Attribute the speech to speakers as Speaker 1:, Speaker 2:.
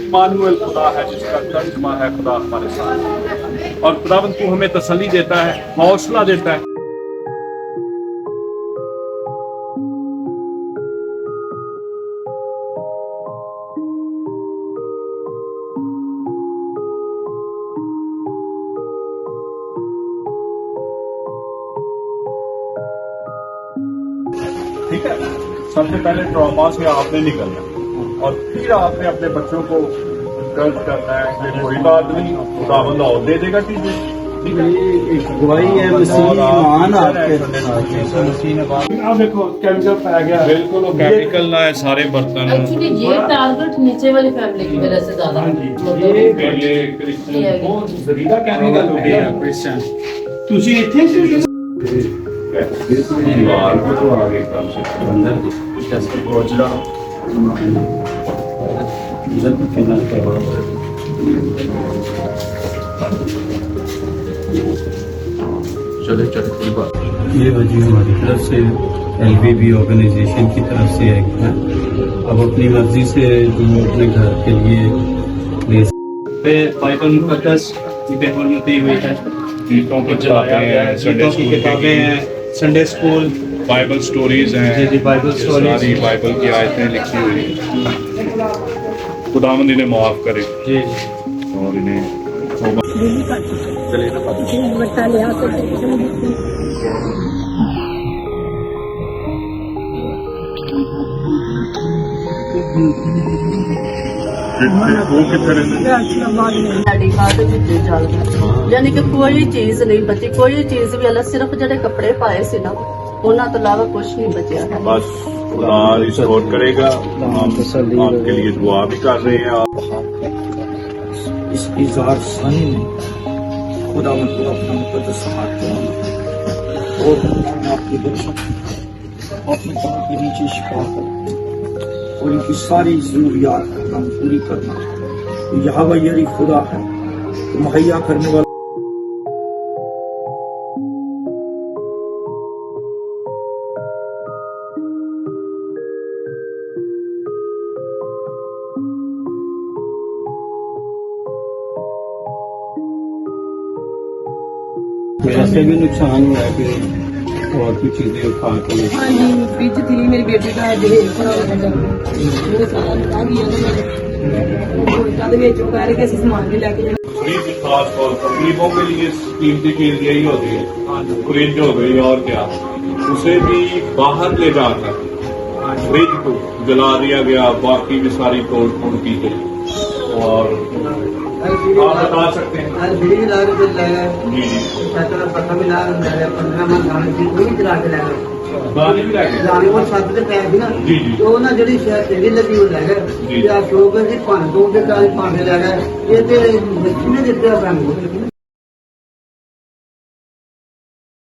Speaker 1: Emmanuel खुदा है जिसका तर्जुमा है खुदा हमारे साथ। और खुदावंद तू हमें तसल्ली देता है, हौसला देता है। ठीक है, सबसे पहले ट्रॉमा से आपने निकलना और फिर आपने अपने बच्चों को इंकरेज करना है कि कोई बात नहीं, खुदावंद और दे देगा चीजें।
Speaker 2: गवाही है ईमान आपके
Speaker 1: अब देखो केमिकल पाया गया, बिल्कुल वो केमिकल ना है सारे बर्तन।
Speaker 3: एक्चुअली ये टारगेट नीचे वाली फैमिली की वजह से ज्यादा
Speaker 1: ये क्रिश्चियन बहुत जहरीला केमिकल हो गया क्रिश्चियन।
Speaker 2: तुझे इतने
Speaker 1: दीवार को तो आगे कम से अंदर कैसे पहुंचना चले चले कोई बात।
Speaker 2: ये वजह हमारी तरफ से LVB ऑर्गेनाइजेशन की तरफ से है कि अब अपनी मर्जी से जो अपने घर के लिए
Speaker 4: बाइबल मुकद्दस की बेहरमती हुई है,
Speaker 1: गीतों को चलाते हैं,
Speaker 4: गीतों की किताबें हैं, संडे स्कूल,
Speaker 1: बाइबल स्टोरीज हैं,
Speaker 4: जी बाइबल स्टोरीज,
Speaker 1: सारी बाइबल की आयतें लिखी हुई हैं। खुदावंद इन्हें माफ करे
Speaker 4: जी
Speaker 1: और इन्हें
Speaker 5: यानी कि कोई चीज नहीं बची, कोई चीज भी अलग, सिर्फ जड़े कपड़े पाए से ना उन्होंने तो अलावा कुछ नहीं बचा है।
Speaker 1: बस खुदा रिस्टोर करेगा। हम आपके लिए दुआ भी कर रहे हैं।
Speaker 2: इस इज़हार सानी में खुदा मतलब अपना मुकद्दस हाथ और आपकी बच्चों अपने पाँव के नीचे शिफा कर और इनकी सारी जरूरियात का काम पूरी करना। यहोवा यरी खुदा है तो मुहैया करने वाला। वैसे भी नुकसान हुआ है कि और भी चीजें उठा के
Speaker 5: हाँ जी, फ्रिज थी मेरी बेटी का दहेज भरा मेरे सारा सामान भी लेके
Speaker 1: खास तौर पर गरीबों के लिए कीमती चीज यही होती है, फ्रिज हो गई और क्या, उसे भी बाहर ले जाकर फ्रिज को जला दिया गया, बाकी भी सारी तोड़ फोड़ की गई। और आप बता सकते हैं
Speaker 6: LVB
Speaker 1: जी जी
Speaker 6: पता भी ला 15 मन गाने की कोई चला के लाया
Speaker 1: गाने भी लगे
Speaker 6: गाने को छत पे पैर थी ना
Speaker 1: जी जी
Speaker 6: तो ना जड़ी शायद तेरी लगी हो लगे या शोक की 500 के 40 पांडे लगे ये ते बच्चे ने दिते हैं